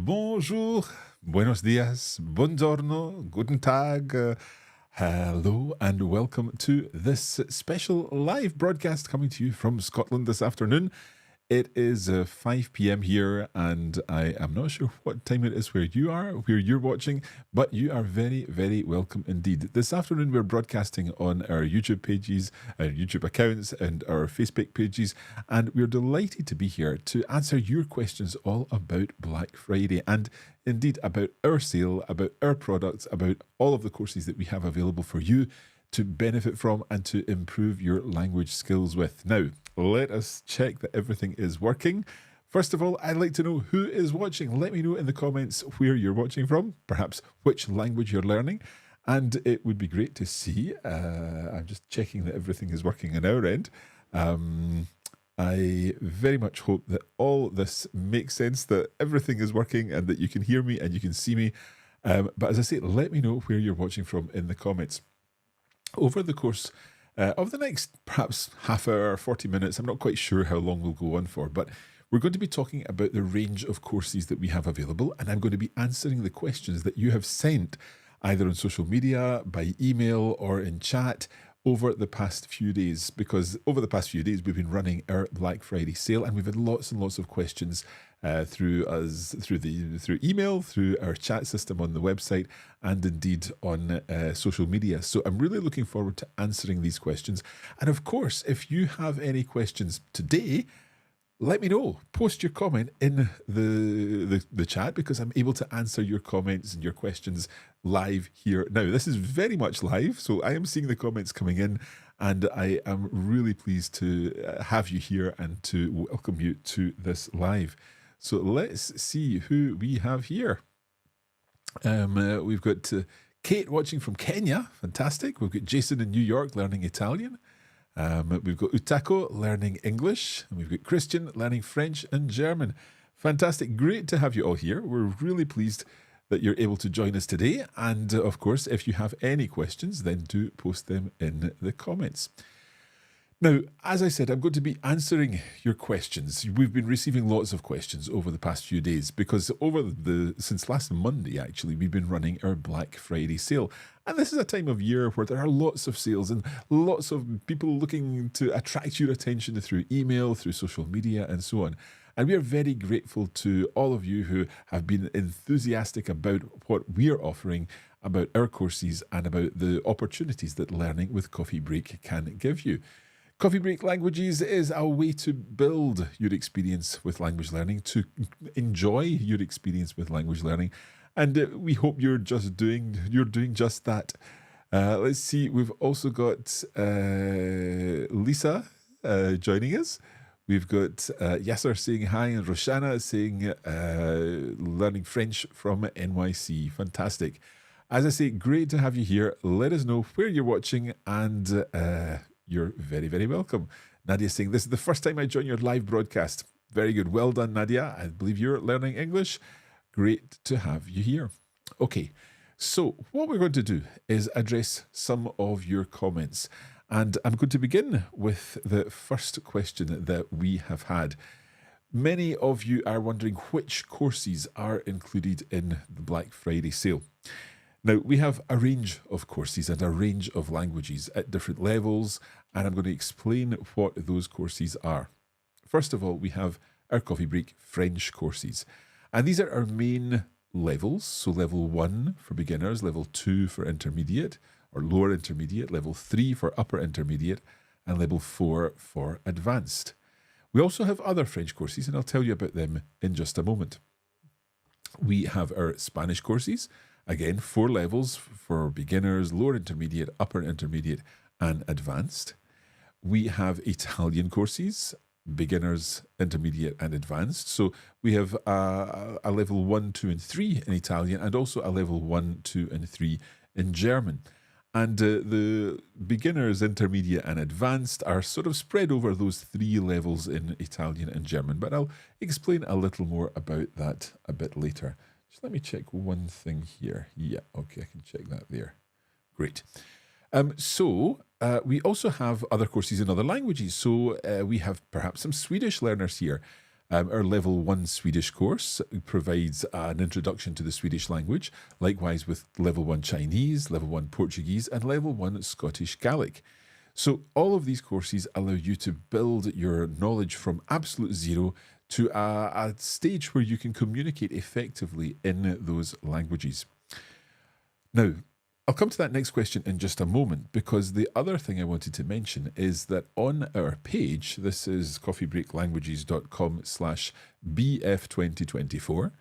Bonjour, buenos dias, buongiorno, guten tag, hello, and welcome to this special live broadcast coming to you from Scotland this afternoon. It is 5 p.m. here, and I am not sure what time it is where you are, where you're watching, but you are very, very welcome indeed. This afternoon, we're broadcasting on our YouTube pages, our YouTube accounts, and our Facebook pages, and we're delighted to be here to answer your questions all about Black Friday and indeed about our sale, about our products, about all of the courses that we have available for you to benefit from and to improve your language skills with. Now, let us check that everything is working. First of all, I'd like to know who is watching. Let me know in the comments where you're watching from, perhaps which language you're learning. And it would be great to see. I'm just checking that everything is working on our end. I very much hope that all this makes sense, that everything is working and that you can hear me and you can see me. But as I say, let me know where you're watching from in the comments. Over the course of the next perhaps half hour, 40 minutes, I'm not quite sure how long we'll go on for, but we're going to be talking about the range of courses that we have available, and I'm going to be answering the questions that you have sent either on social media, by email, or in chat over the past few days, because over the past few days we've been running our Black Friday sale and we've had lots and lots of questions through email, through our chat system on the website, and indeed on social media. So I'm really looking forward to answering these questions. And of course, if you have any questions today, let me know. Post your comment in the chat, because I'm able to answer your comments and your questions live here now. This is very much live, so I am seeing the comments coming in, and I am really pleased to have you here and to welcome you to this live. So let's see who we have here. We've got Kate watching from Kenya. Fantastic. We've got Jason in New York learning Italian. We've got Utako learning English, and we've got Christian learning French and German. Fantastic. Great to have you all here. We're really pleased that you're able to join us today. And of course, if you have any questions, then do post them in the comments. Now, as I said, I'm going to be answering your questions. We've been receiving lots of questions over the past few days because since last Monday, actually, we've been running our Black Friday sale. And this is a time of year where there are lots of sales and lots of people looking to attract your attention through email, through social media, and so on. And we are very grateful to all of you who have been enthusiastic about what we are offering, about our courses, and about the opportunities that learning with Coffee Break can give you. Coffee Break Languages is a way to build your experience with language learning, to enjoy your experience with language learning, and we hope you're doing just that. Let's see, we've also got Lisa joining us. We've got Yasser saying hi, and Roshana saying learning French from NYC. Fantastic. As I say, great to have you here. Let us know where you're watching, and you're very, very welcome. Nadia saying, this is the first time I join your live broadcast. Very good. Well done, Nadia. I believe you're learning English. Great to have you here. Okay, so what we're going to do is address some of your comments. And I'm going to begin with the first question that we have had. Many of you are wondering which courses are included in the Black Friday sale. Now, we have a range of courses and a range of languages at different levels, and I'm going to explain what those courses are. First of all, we have our Coffee Break French courses, and these are our main levels. So level 1 for beginners, level 2 for intermediate or lower intermediate, level 3 for upper intermediate, and level 4 for advanced. We also have other French courses, and I'll tell you about them in just a moment. We have our Spanish courses. Again, 4 levels for beginners, lower intermediate, upper intermediate, and advanced. We have Italian courses, beginners, intermediate, and advanced. So we have a level 1, 2, and 3 in Italian, and also a level 1, 2, and 3 in German. And the beginners, intermediate, and advanced are sort of spread over those 3 levels in Italian and German. But I'll explain a little more about that a bit later. Just let me check one thing here. Yeah, okay, I can check that there. Great. So we also have other courses in other languages. So we have perhaps some Swedish learners here. Our level 1 Swedish course provides an introduction to the Swedish language, likewise with level 1 Chinese, level 1 Portuguese, and level 1 Scottish Gaelic. So all of these courses allow you to build your knowledge from absolute zero to a stage where you can communicate effectively in those languages. Now, I'll come to that next question in just a moment, because the other thing I wanted to mention is that on our page, this is coffeebreaklanguages.com/BF2024.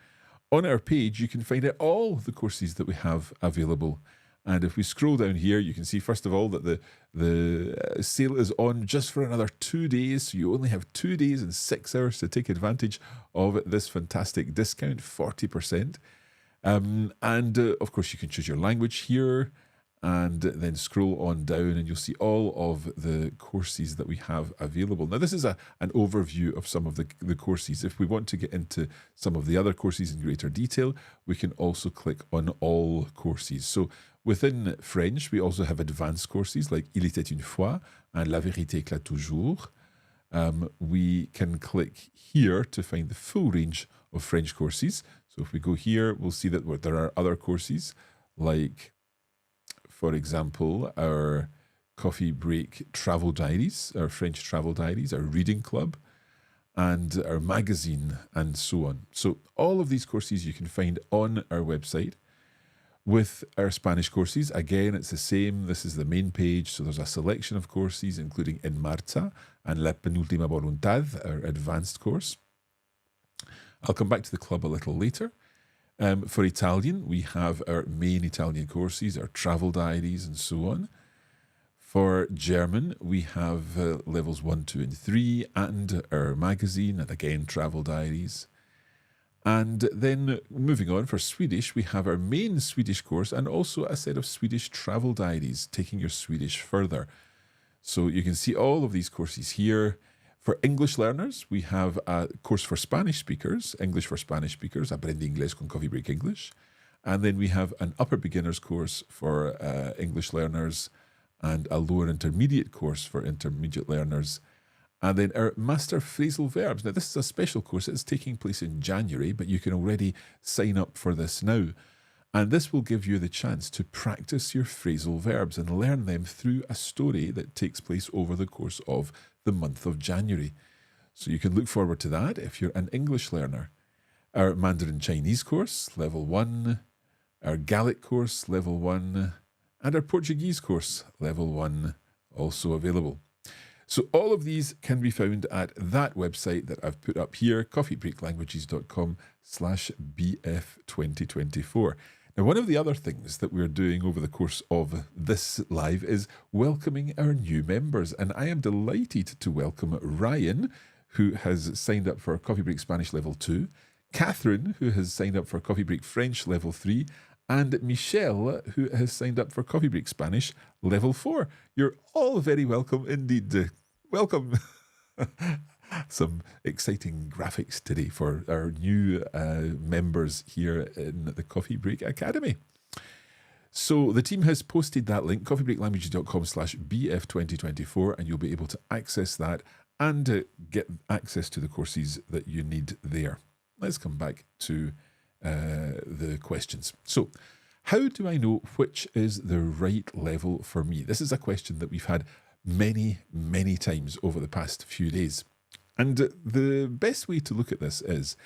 On our page, you can find out all the courses that we have available. And if we scroll down here, you can see, first of all, that the sale is on just for another 2 days. So you only have 2 days and 6 hours to take advantage of this fantastic discount, 40%. Of course, you can choose your language here and then scroll on down and you'll see all of the courses that we have available. Now, this is an overview of some of the courses. If we want to get into some of the other courses in greater detail, we can also click on all courses. So within French, we also have advanced courses like Il était une fois and La vérité éclate toujours. We can click here to find the full range of French courses. So if we go here, we'll see that there are other courses like, for example, our Coffee Break Travel Diaries, our French Travel Diaries, our Reading Club, and our magazine, and so on. So all of these courses you can find on our website. With our Spanish courses, again, it's the same. This is the main page. So there's a selection of courses, including En Marcha and La Penúltima Voluntad, our advanced course. I'll come back to the club a little later. For Italian, we have our main Italian courses, our travel diaries, and so on. For German, we have levels 1, 2, and 3, and our magazine, and again, travel diaries. And then moving on, for Swedish, we have our main Swedish course and also a set of Swedish travel diaries, taking your Swedish further. So you can see all of these courses here. For English learners, we have a course for Spanish speakers, English for Spanish speakers, Aprende Inglés con Coffee Break English. And then we have an upper beginners course for English learners and a lower intermediate course for intermediate learners. And then our Master Phrasal Verbs. Now, this is a special course. It's taking place in January, but you can already sign up for this now. And this will give you the chance to practice your phrasal verbs and learn them through a story that takes place over the course of the month of January. So you can look forward to that if you're an English learner. Our Mandarin Chinese course, level 1, our Gaelic course, level 1, and our Portuguese course, level 1, also available. So all of these can be found at that website that I've put up here, coffeebreaklanguages.com/BF2024. Now, one of the other things that we're doing over the course of this live is welcoming our new members. And I am delighted to welcome Ryan, who has signed up for Coffee Break Spanish Level 2, Catherine, who has signed up for Coffee Break French Level 3, and Michelle, who has signed up for Coffee Break Spanish Level 4. You're all very welcome indeed. Welcome. Some exciting graphics today for our new members here in the Coffee Break Academy. So the team has posted that link, coffeebreaklanguages.com/BF2024, and you'll be able to access that and get access to the courses that you need there. Let's come back to the questions. So, how do I know which is the right level for me? This is a question that we've had many, many times over the past few days. And the best way to look at this is,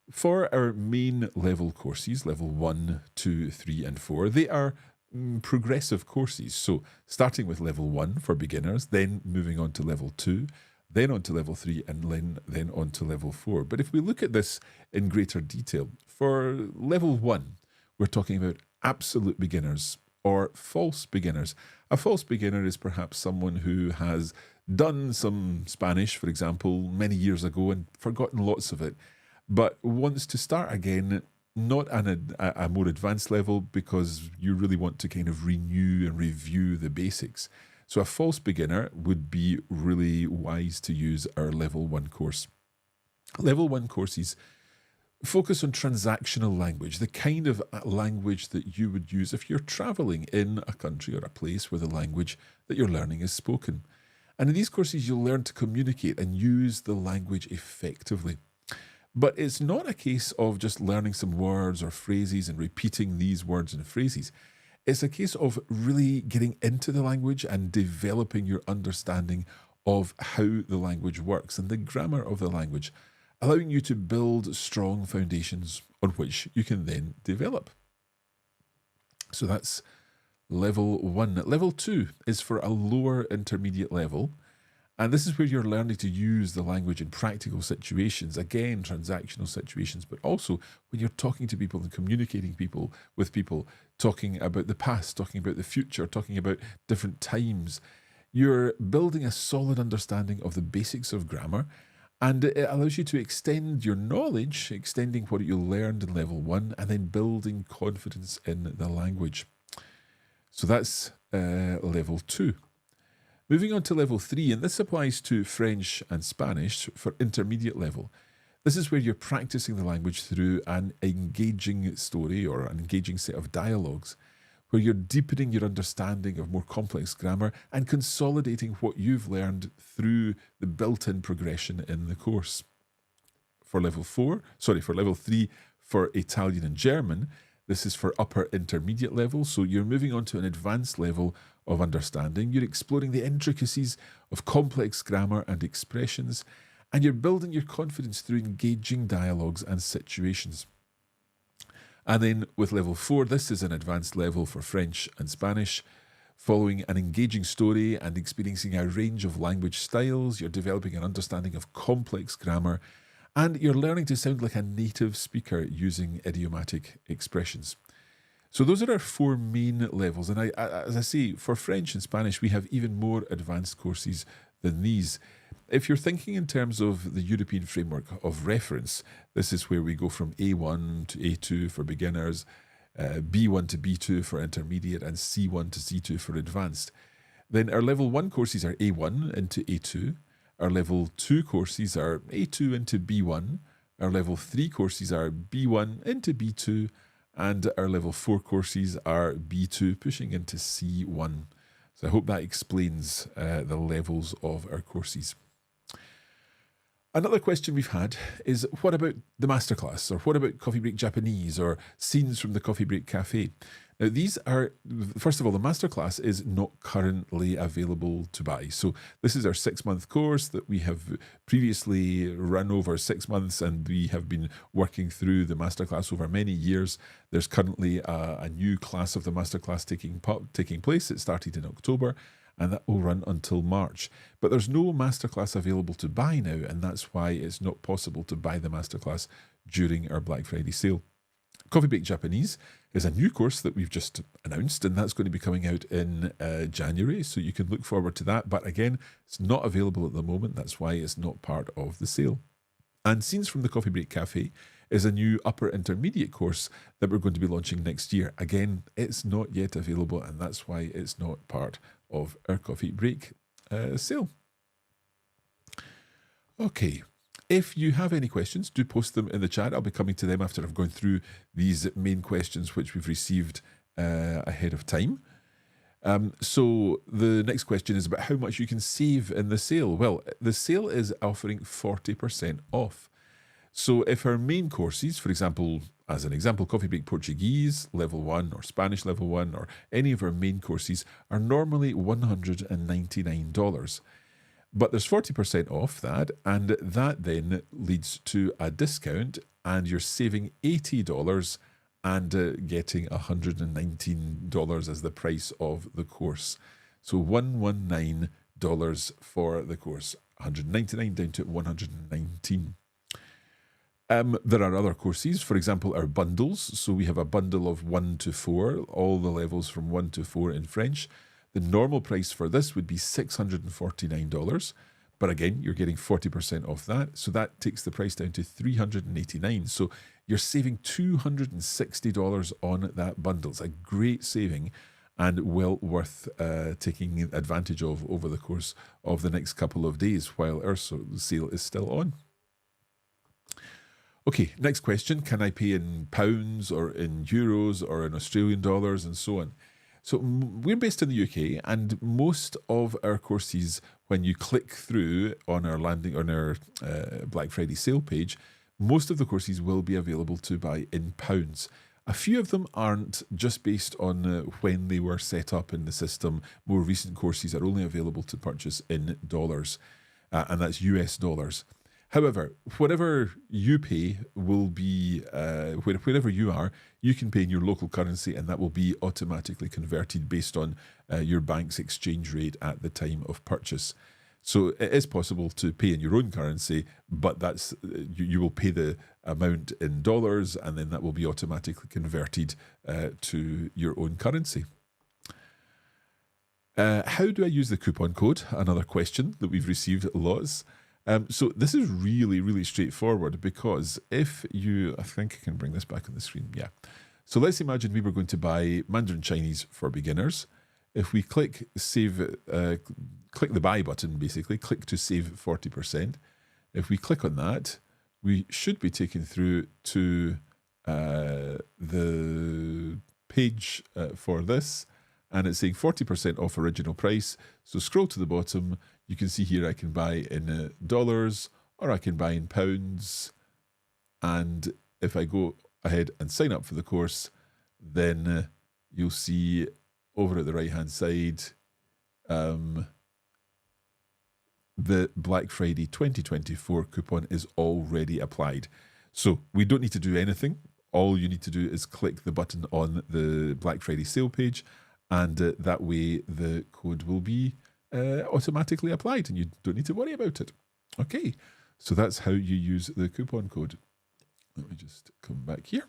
for our main level courses, level 1, 2, 3, and 4, they are progressive courses. So starting with level 1 for beginners, then moving on to level 2, then on to level 3, and then on to level 4. But if we look at this in greater detail, for level 1, we're talking about absolute beginners or false beginners. A false beginner is perhaps someone who has done some Spanish, for example, many years ago and forgotten lots of it, but wants to start again, not at a more advanced level, because you really want to kind of renew and review the basics. So a false beginner would be really wise to use our level 1 course. Level 1 courses focus on transactional language, the kind of language that you would use if you're traveling in a country or a place where the language that you're learning is spoken. And in these courses, you'll learn to communicate and use the language effectively. But it's not a case of just learning some words or phrases and repeating these words and phrases. It's a case of really getting into the language and developing your understanding of how the language works and the grammar of the language, allowing you to build strong foundations on which you can then develop. So that's level 1. Level 2 is for a lower intermediate level. And this is where you're learning to use the language in practical situations, again, transactional situations, but also when you're talking to people and communicating with people, talking about the past, talking about the future, talking about different times. You're building a solid understanding of the basics of grammar, and it allows you to extend your knowledge, extending what you learned in level 1, and then building confidence in the language. So that's level 2. Moving on to level 3, and this applies to French and Spanish for intermediate level. This is where you're practicing the language through an engaging story or an engaging set of dialogues, where you're deepening your understanding of more complex grammar and consolidating what you've learned through the built-in progression in the course. For level 3, for Italian and German, this is for upper intermediate level, so you're moving on to an advanced level of understanding. You're exploring the intricacies of complex grammar and expressions, and you're building your confidence through engaging dialogues and situations. And then with level 4, this is an advanced level for French and Spanish. Following an engaging story and experiencing a range of language styles, you're developing an understanding of complex grammar, and you're learning to sound like a native speaker using idiomatic expressions. So those are our 4 main levels. And as I say, for French and Spanish, we have even more advanced courses than these. If you're thinking in terms of the European framework of reference, this is where we go from A1 to A2 for beginners, B1 to B2 for intermediate, and C1 to C2 for advanced. Then our level 1 courses are A1 into A2. Our level 2 courses are A2 into B1. Our level 3 courses are B1 into B2. And our level 4 courses are B2 pushing into C1. So I hope that explains the levels of our courses. Another question we've had is, what about the masterclass? Or what about Coffee Break Japanese or scenes from the Coffee Break Cafe? Now, these are, first of all, the masterclass is not currently available to buy. So this is our 6-month course that we have previously run over 6 months, and we have been working through the masterclass over many years. There's currently a new class of the masterclass taking place. It started in October, and that will run until March. But there's no masterclass available to buy now, and that's why it's not possible to buy the masterclass during our Black Friday sale. Coffee Break Japanese is a new course that we've just announced, and that's going to be coming out in January, so you can look forward to that. But again, it's not available at the moment. That's why it's not part of the sale. And Scenes from the Coffee Break Cafe is a new upper intermediate course that we're going to be launching next year. Again, it's not yet available, and that's why it's not part of our Coffee Break sale. Okay. If you have any questions, do post them in the chat. I'll be coming to them after I've gone through these main questions which we've received ahead of time. So the next question is about how much you can save in the sale. Well, the sale is offering 40% off. So if our main courses, for example, as an example, Coffee Break Portuguese level 1 or Spanish level 1 or any of our main courses are normally $199. But there's 40% off that, and that then leads to a discount, and you're saving $80 and getting $119 as the price of the course. So $119 for the course, $199 down to $119. There are other courses, for example, our bundles. So we have a bundle of 1 to 4, all the levels from 1 to 4 in French. The normal price for this would be $649, but again, you're getting 40% off that, so that takes the price down to $389. So you're saving $260 on that bundle. It's a great saving and well worth taking advantage of over the course of the next couple of days while our sale is still on. Okay, next question. Can I pay in pounds or in euros or in Australian dollars and so on? So we're based in the UK, and most of our courses, when you click through on our Black Friday sale page, Most of the courses will be available to buy in pounds. A few of them aren't, just based on when they were set up in the system. More recent courses are only available to purchase in dollars, and that's US dollars. However, whatever you pay will be, wherever you are, you can pay in your local currency, and that will be automatically converted based on your bank's exchange rate at the time of purchase. So it is possible to pay in your own currency, but that's you will pay the amount in dollars, and then that will be automatically converted to your own currency. How do I use the coupon code? Another question that we've received lots. So this is really, really straightforward, because if you, I think I can bring this back on the screen. Yeah. So let's imagine we were going to buy Mandarin Chinese for beginners. If we click save, click the buy button, basically, click to save 40%. If we click on that, we should be taken through to the page for this, and it's saying 40% off original price. So scroll to the bottom, you can see here I can buy in dollars, or I can buy in pounds. And if I go ahead and sign up for the course, then you'll see over at the right-hand side, the Black Friday 2024 coupon is already applied. So we don't need to do anything. All you need to do is click the button on the Black Friday sale page, and that way the code will be automatically applied, and you don't need to worry about it. Okay, so that's how you use the coupon code. Let me just come back here.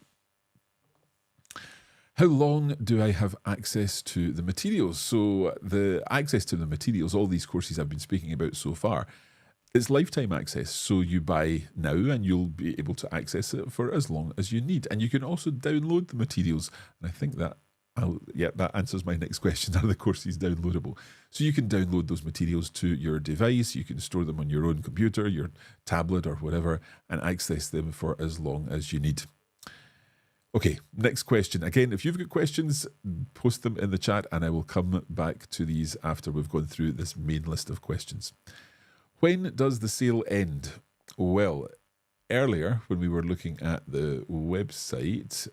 How long do I have access to the materials? So the access to the materials, all these courses I've been speaking about so far, it's lifetime access. So you buy now and you'll be able to access it for as long as you need. And you can also download the materials. And I think that, that answers my next question. Are the courses downloadable? So you can download those materials to your device. You can store them on your own computer, your tablet or whatever, and access them for as long as you need. Okay, next question. Again, if you've got questions, post them in the chat and I will come back to these after we've gone through this main list of questions. When does the sale end? Well, earlier when we were looking at the website,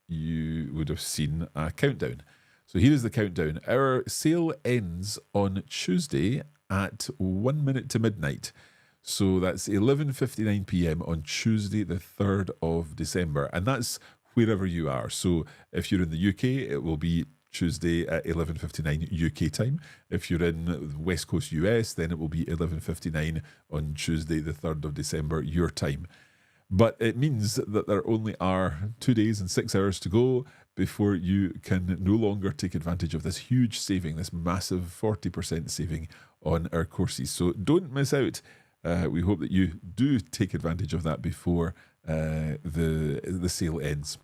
you would have seen a countdown. So here is the countdown. Our sale ends on Tuesday at 1 minute to midnight. So that's 11:59 p.m. on Tuesday, the 3rd of December. And that's wherever you are. So if you're in the UK, it will be Tuesday at 11:59 UK time. If you're in West Coast US, then it will be 11:59 on Tuesday, the 3rd of December, your time. But it means that there only are 2 days and 6 hours to go before you can no longer take advantage of this huge saving, this massive 40% saving on our courses. So don't miss out. We hope that you do take advantage of that before the sale ends.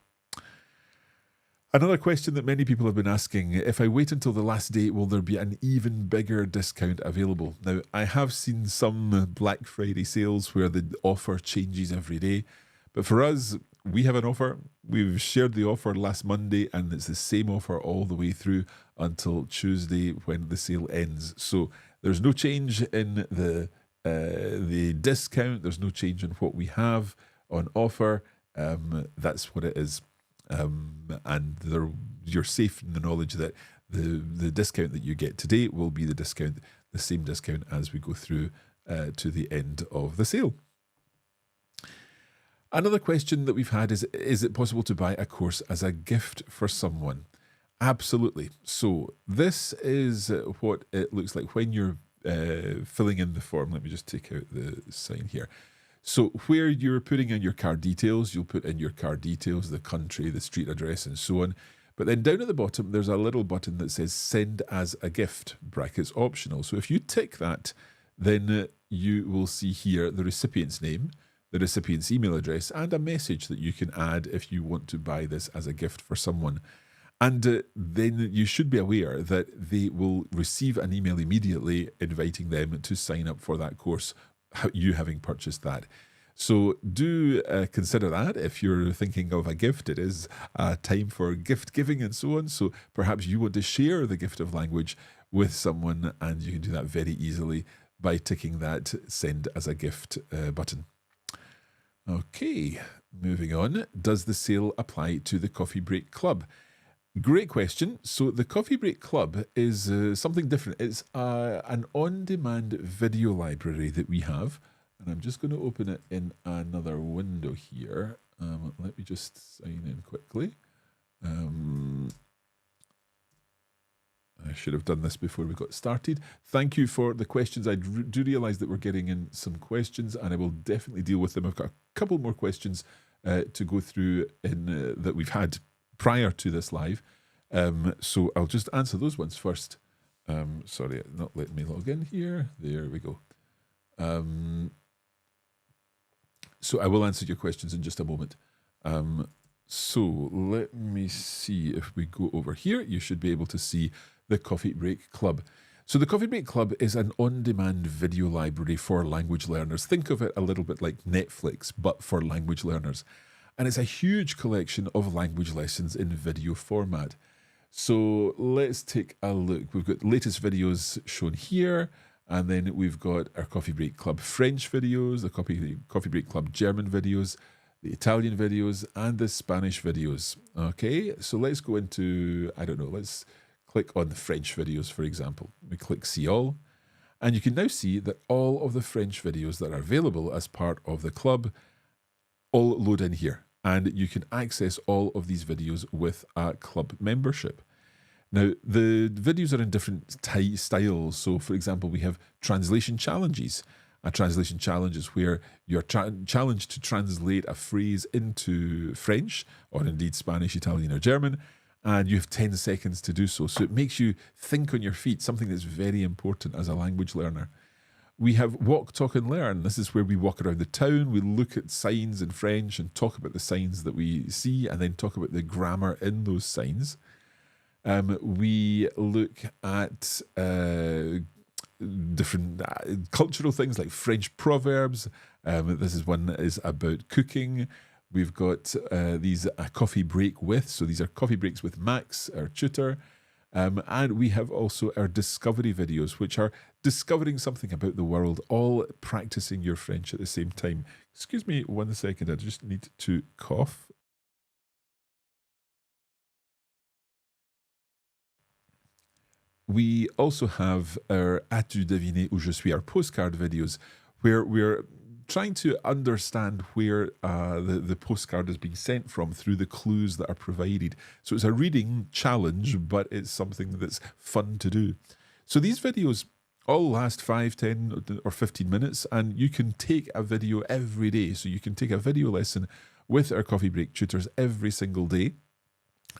Another question that many people have been asking, if I wait until the last day, will there be an even bigger discount available? Now, I have seen some Black Friday sales where the offer changes every day. But for us, we have an offer. We've shared the offer last Monday, and it's the same offer all the way through until Tuesday when the sale ends. So there's no change in the discount. There's no change in what we have on offer. That's what it is. And you're safe in the knowledge that the discount that you get today will be the same discount as we go through to the end of the sale. Another question that we've had is it possible to buy a course as a gift for someone? Absolutely. So this is what it looks like when you're filling in the form. Let me just take out the sign here. So where you're putting in your card details, you'll put in your card details, the country, the street address, and so on. But then down at the bottom, there's a little button that says send as a gift, brackets optional. So if you tick that, then you will see here the recipient's name, the recipient's email address, and a message that you can add if you want to buy this as a gift for someone. And then you should be aware that they will receive an email immediately inviting them to sign up for that course, you having purchased that. So do consider that if you're thinking of a gift. It is a time for gift giving and so on. So perhaps you want to share the gift of language with someone, and you can do that very easily by ticking that send as a gift button. Okay, moving on. Does the sale apply to the Coffee Break Club? Great question. So the Coffee Break Club is something different. It's an on-demand video library that we have. And I'm just going to open it in another window here. Let me just sign in quickly. I should have done this before we got started. Thank you for the questions. I do realise that we're getting in some questions, and I will definitely deal with them. I've got a couple more questions to go through that we've had prior to this live. So I'll just answer those ones first. Sorry, not letting me log in here. There we go. So I will answer your questions in just a moment. So let me see if we go over here. You should be able to see the Coffee Break Club. So the Coffee Break Club is an on-demand video library for language learners. Think of it a little bit like Netflix, but for language learners. And it's a huge collection of language lessons in video format. So let's take a look. We've got latest videos shown here, and then we've got our Coffee Break Club French videos, the Coffee Break Club German videos, the Italian videos, and the Spanish videos. Okay, so let's go into, I don't know, let's click on the French videos, for example. We click See All, and you can now see that all of the French videos that are available as part of the club all load in here. And you can access all of these videos with a club membership. Now, the videos are in different styles. So, for example, we have translation challenges. A translation challenge is where you're challenged to translate a phrase into French, or indeed Spanish, Italian, or German, and you have 10 seconds to do so. So it makes you think on your feet, something that's very important as a language learner. We have Walk, Talk and Learn. This is where we walk around the town, we look at signs in French and talk about the signs that we see, and then talk about the grammar in those signs. We look at different cultural things like French proverbs. This is one that is about cooking. We've got these coffee break with. So these are coffee breaks with Max, our tutor. And we have also our discovery videos, which are discovering something about the world, all practicing your French at the same time. Excuse me 1 second, I just need to cough. We also have our As-tu deviné où je suis, our postcard videos, where we're trying to understand where the postcard is being sent from through the clues that are provided. So it's a reading challenge, but it's something that's fun to do. So these videos all last 5, 10 or 15 minutes, and you can take a video every day. So you can take a video lesson with our Coffee Break tutors every single day.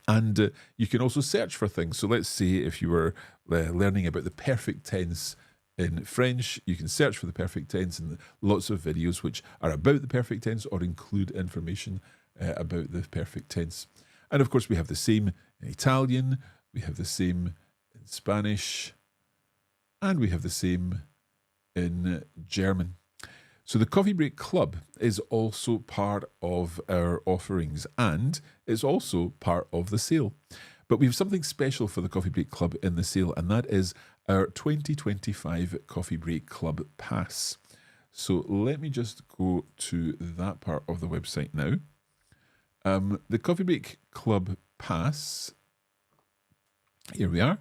And you can also search for things. So let's say if you were learning about the perfect tense in French, you can search for the perfect tense and lots of videos which are about the perfect tense or include information about the perfect tense. And of course, we have the same in Italian, we have the same in Spanish, and we have the same in German. So the Coffee Break Club is also part of our offerings, and it's also part of the sale. But we have something special for the Coffee Break Club in the sale, and that is our 2025 Coffee Break Club Pass. So let me just go to that part of the website now. The Coffee Break Club Pass, here we are,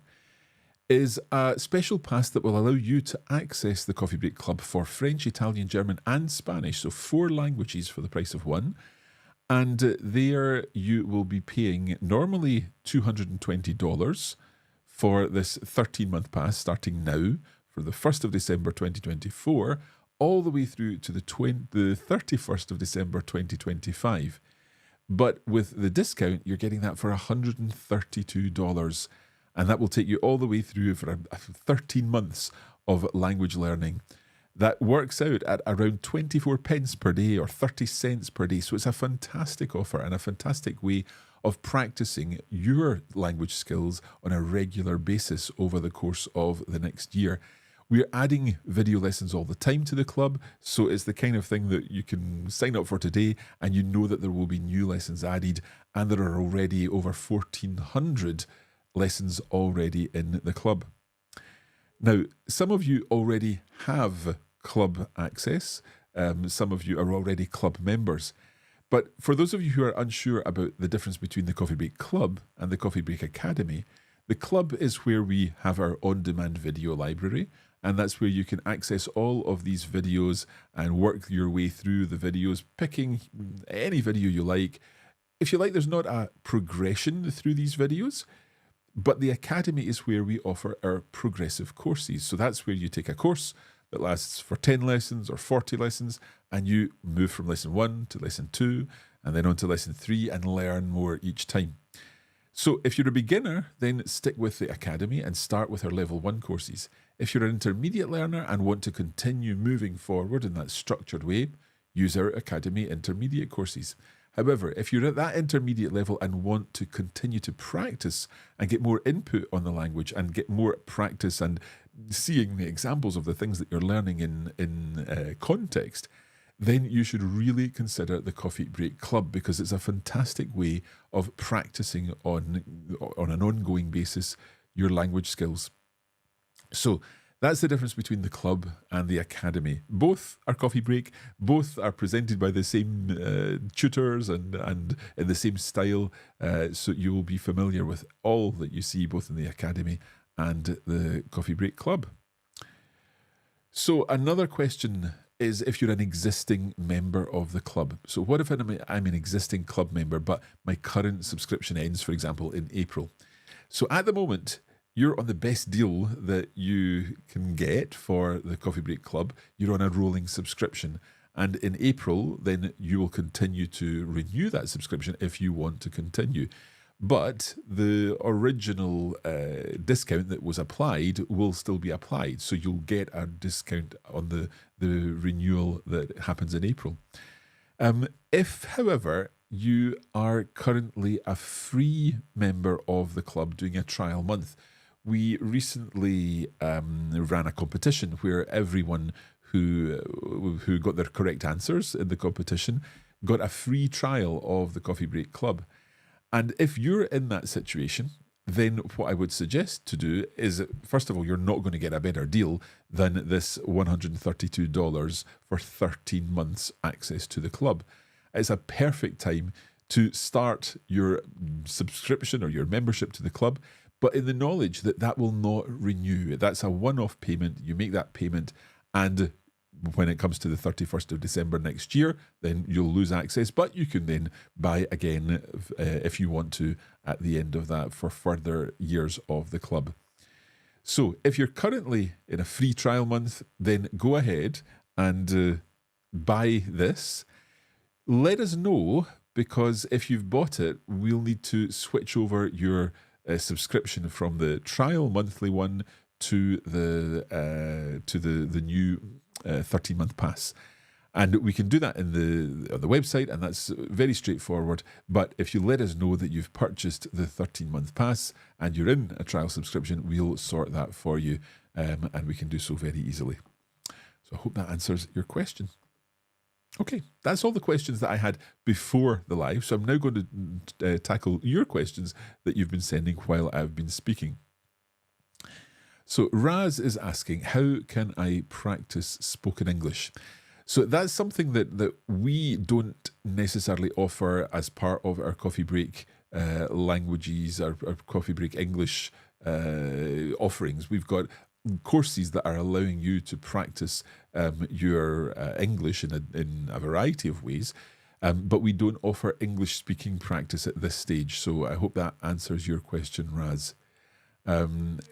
is a special pass that will allow you to access the Coffee Break Club for French, Italian, German, and Spanish. So 4 languages for the price of 1. And there you will be paying normally $220 for this 13-month pass starting now for the 1st of December 2024 all the way through to the 31st of December 2025. But with the discount, you're getting that for $132. And that will take you all the way through for 13 months of language learning. That works out at around 24 pence per day or 30 cents per day. So it's a fantastic offer and a fantastic way of practicing your language skills on a regular basis over the course of the next year. We're adding video lessons all the time to the club, so it's the kind of thing that you can sign up for today and you know that there will be new lessons added, and there are already over 1,400 lessons already in the club. Now, some of you already have club access. some of you are already club members. But for those of you who are unsure about the difference between the Coffee Break Club and the Coffee Break Academy, the club is where we have our on-demand video library, and that's where you can access all of these videos and work your way through the videos, picking any video you like. If you like, there's not a progression through these videos, but the Academy is where we offer our progressive courses. So that's where you take a course that lasts for 10 lessons or 40 lessons, and you move from lesson 1 to lesson 2, and then on to lesson 3 and learn more each time. So if you're a beginner, then stick with the Academy and start with our level 1 courses. If you're an intermediate learner and want to continue moving forward in that structured way, use our Academy intermediate courses. However, if you're at that intermediate level and want to continue to practice and get more input on the language and get more practice and seeing the examples of the things that you're learning in context, then you should really consider the Coffee Break Club, because it's a fantastic way of practicing on an ongoing basis your language skills. So that's the difference between the club and the Academy. Both are Coffee Break, both are presented by the same tutors and in the same style, so you will be familiar with all that you see both in the Academy and the Coffee Break Club. So another question is if you're an existing member of the club. So what if I'm an existing club member, but my current subscription ends, for example, in April? So at the moment, you're on the best deal that you can get for the Coffee Break Club. You're on a rolling subscription. And in April, then you will continue to renew that subscription if you want to continue. But the original discount that was applied will still be applied. So you'll get a discount on the renewal that happens in April. If, however, you are currently a free member of the club doing a trial month, we recently ran a competition where everyone who got their correct answers in the competition got a free trial of the Coffee Break Club. And if you're in that situation, then what I would suggest to do is, first of all, you're not going to get a better deal than this $132 for 13 months access to the club. It's a perfect time to start your subscription or your membership to the club, but in the knowledge that that will not renew. That's a one-off payment. You make that payment, and when it comes to the 31st of December next year, then you'll lose access, but you can then buy again if you want to at the end of that for further years of the club. So if you're currently in a free trial month, then go ahead and buy this. Let us know, because if you've bought it, we'll need to switch over your subscription from the trial monthly one to the new 13-month pass. And we can do that on the website, and that's very straightforward. But if you let us know that you've purchased the 13-month pass and you're in a trial subscription, we'll sort that for you, and we can do so very easily. So I hope that answers your question. Okay, that's all the questions that I had before the live. So I'm now going to tackle your questions that you've been sending while I've been speaking. So Raz is asking, how can I practice spoken English? So that's something that we don't necessarily offer as part of our Coffee Break languages, our Coffee Break English offerings. We've got courses that are allowing you to practice your English in a variety of ways, but we don't offer English speaking practice at this stage. So I hope that answers your question, Raz.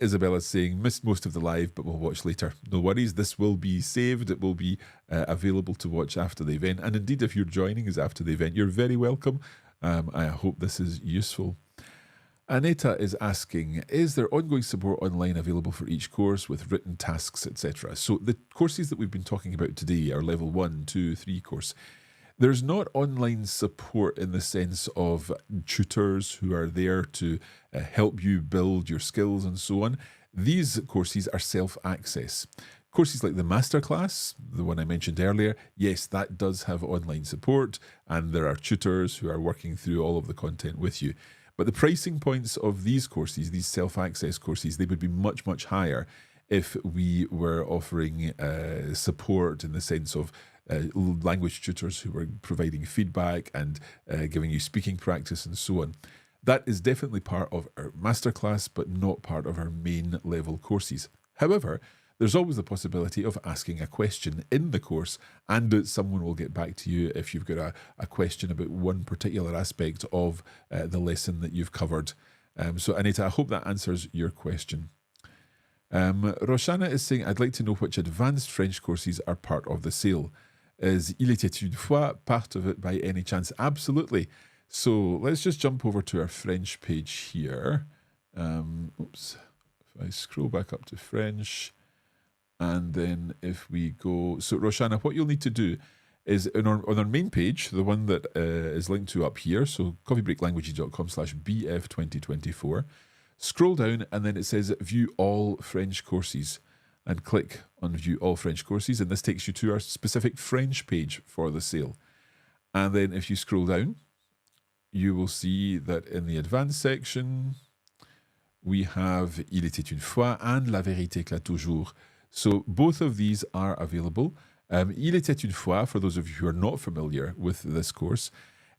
Isabella's saying, missed most of the live, but we'll watch later. No worries, this will be saved. It will be available to watch after the event. And indeed, if you're joining us after the event, you're very welcome. I hope this is useful. Aneta is asking, is there ongoing support online available for each course with written tasks, etc.? So the courses that we've been talking about today are level 1, 2, 3 course. There's not online support in the sense of tutors who are there to help you build your skills and so on. These courses are self-access. Courses like the masterclass, the one I mentioned earlier, yes, that does have online support, and there are tutors who are working through all of the content with you. But the pricing points of these courses, these self-access courses, they would be much, much higher if we were offering support in the sense of language tutors who were providing feedback and giving you speaking practice and so on. That is definitely part of our masterclass, but not part of our main level courses. However, there's always the possibility of asking a question in the course, and someone will get back to you if you've got a question about one particular aspect of the lesson that you've covered. So, Anita, I hope that answers your question. Roshana is saying, I'd like to know which advanced French courses are part of the sale. Is Il était une fois part of it by any chance? Absolutely. So let's just jump over to our French page here. If I scroll back up to French, and then if we go... So Roshana, what you'll need to do is on our main page, the one that is linked to up here, so coffeebreaklanguages.com/BF2024, scroll down and then it says View All French Courses, and click on View All French Courses, and this takes you to our specific French page for the sale. And then if you scroll down, you will see that in the advanced section, we have Il était une fois and La vérité éclate toujours. So both of these are available. Il était une fois, for those of you who are not familiar with this course,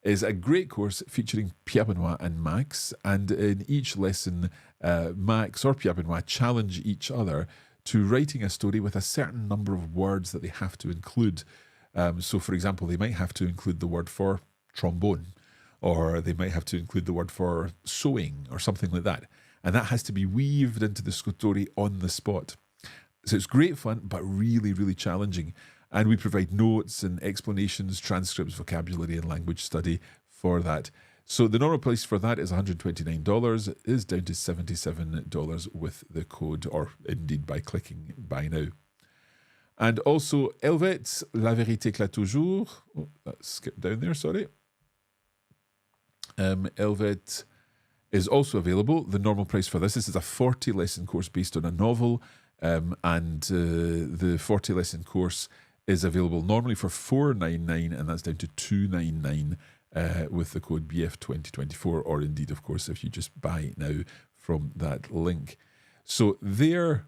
is a great course featuring Pierre Benoit and Max. And in each lesson, Max or Pierre Benoit challenge each other to writing a story with a certain number of words that they have to include. So, for example, they might have to include the word for trombone, or they might have to include the word for sewing or something like that. And that has to be weaved into the story on the spot. So it's great fun, but really, really challenging. And we provide notes and explanations, transcripts, vocabulary, and language study for that. So the normal price for that is $129. It is down to $77 with the code, or indeed by clicking Buy Now. And also, Helvet, La vérité éclate toujours. Oh, that skipped down there, sorry. Helvet is also available. The normal price for this is a 40-lesson course based on a novel, and the 40-lesson course is available normally for $499, and that's down to $299 with the code BF2024, or indeed, of course, if you just buy now from that link. So there,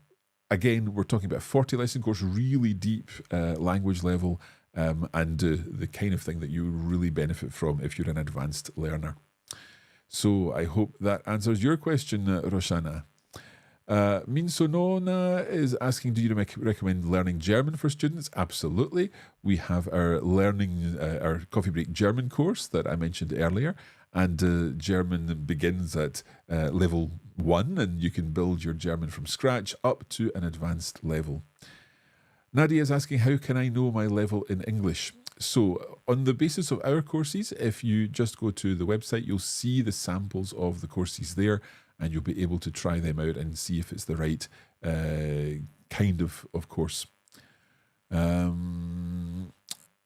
again, we're talking about a 40-lesson course, really deep language level, and the kind of thing that you really benefit from if you're an advanced learner. So I hope that answers your question, Roshana. Minsonona is asking, do you recommend learning German for students? Absolutely. We have our our Coffee Break German course that I mentioned earlier, and German begins at level 1, and you can build your German from scratch up to an advanced level. Nadia is asking, how can I know my level in English? So on the basis of our courses, if you just go to the website, you'll see the samples of the courses there, and you'll be able to try them out and see if it's the right kind of course.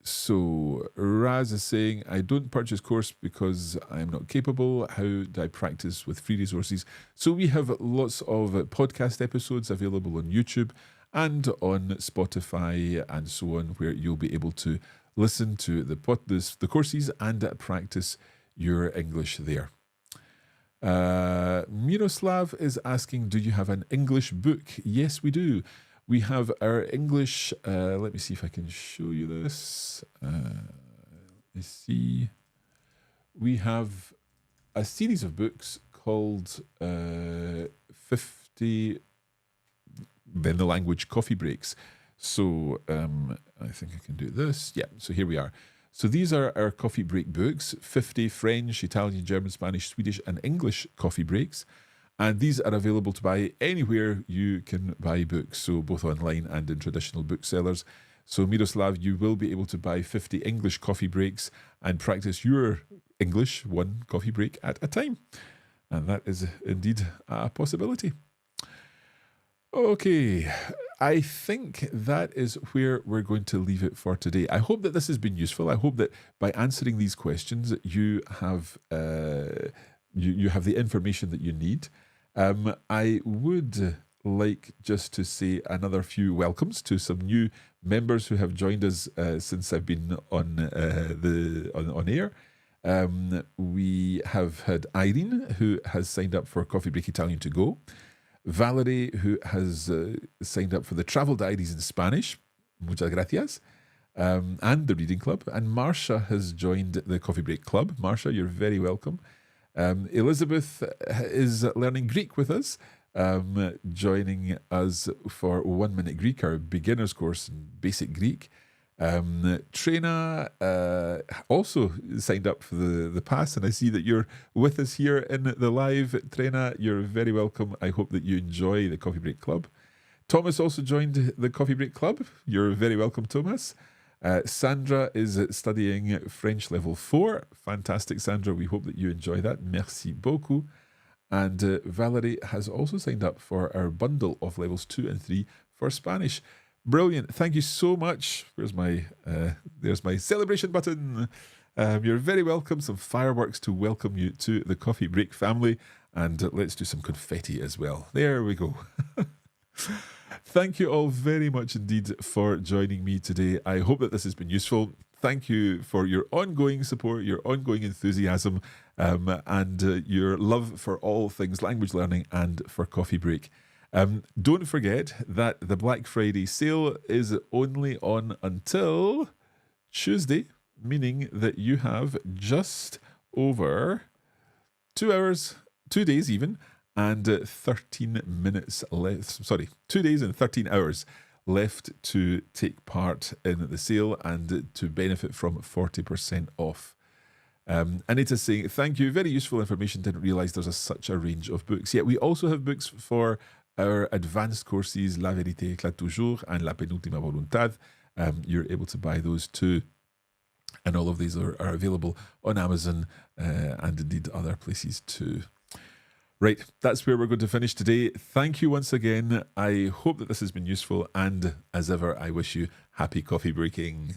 So Raz is saying, I don't purchase course because I'm not capable. How do I practice with free resources? So we have lots of podcast episodes available on YouTube and on Spotify and so on, where you'll be able to listen to the courses and practice your English there. Miroslav is asking, do you have an English book? Yes, we do. We have our English, let me see if I can show you this. Let's see. We have a series of books called 50, then the language coffee breaks. So I think I can do this. Yeah, so here we are. So these are our coffee break books, 50 French, Italian, German, Spanish, Swedish, and English coffee breaks. And these are available to buy anywhere you can buy books, so both online and in traditional booksellers. So Miroslav, you will be able to buy 50 English coffee breaks and practice your English one coffee break at a time. And that is indeed a possibility. Okay, I think that is where we're going to leave it for today. I hope that this has been useful. I hope that by answering these questions, you have you have the information that you need. I would like just to say another few welcomes to some new members who have joined us since I've been on on air. We have had Irene, who has signed up for Coffee Break Italian to Go. Valerie, who has signed up for the Travel Diaries in Spanish. Muchas gracias. and the Reading Club. And Marsha has joined the Coffee Break Club. Marsha, you're very welcome. Elizabeth is learning Greek with us, joining us for 1 Minute Greek, our beginner's course in basic Greek. Trina also signed up for the pass, and I see that you're with us here in the live. Trina, you're very welcome. I hope that you enjoy the Coffee Break Club. Thomas also joined the Coffee Break Club. You're very welcome, Thomas. Sandra is studying French level 4. Fantastic, Sandra. We hope that you enjoy that. Merci beaucoup. And Valerie has also signed up for our bundle of levels 2 and 3 for Spanish. Brilliant. Thank you so much. There's my celebration button. You're very welcome. Some fireworks to welcome you to the Coffee Break family. And let's do some confetti as well. There we go. Thank you all very much indeed for joining me today. I hope that this has been useful. Thank you for your ongoing support, your ongoing enthusiasm, and your love for all things language learning and for Coffee Break. Don't forget that the Black Friday sale is only on until Tuesday, meaning that you have just over 2 hours, 2 days even, and 13 minutes left. Sorry, 2 days and 13 hours left to take part in the sale and to benefit from 40% off. Anita's saying, thank you, very useful information. Didn't realise there's such a range of books. Yet we also have books for our advanced courses, La Vérité éclate toujours and La Penúltima Voluntad. You're able to buy those too. And all of these are available on Amazon and indeed other places too. Right, that's where we're going to finish today. Thank you once again. I hope that this has been useful. And as ever, I wish you happy coffee breaking.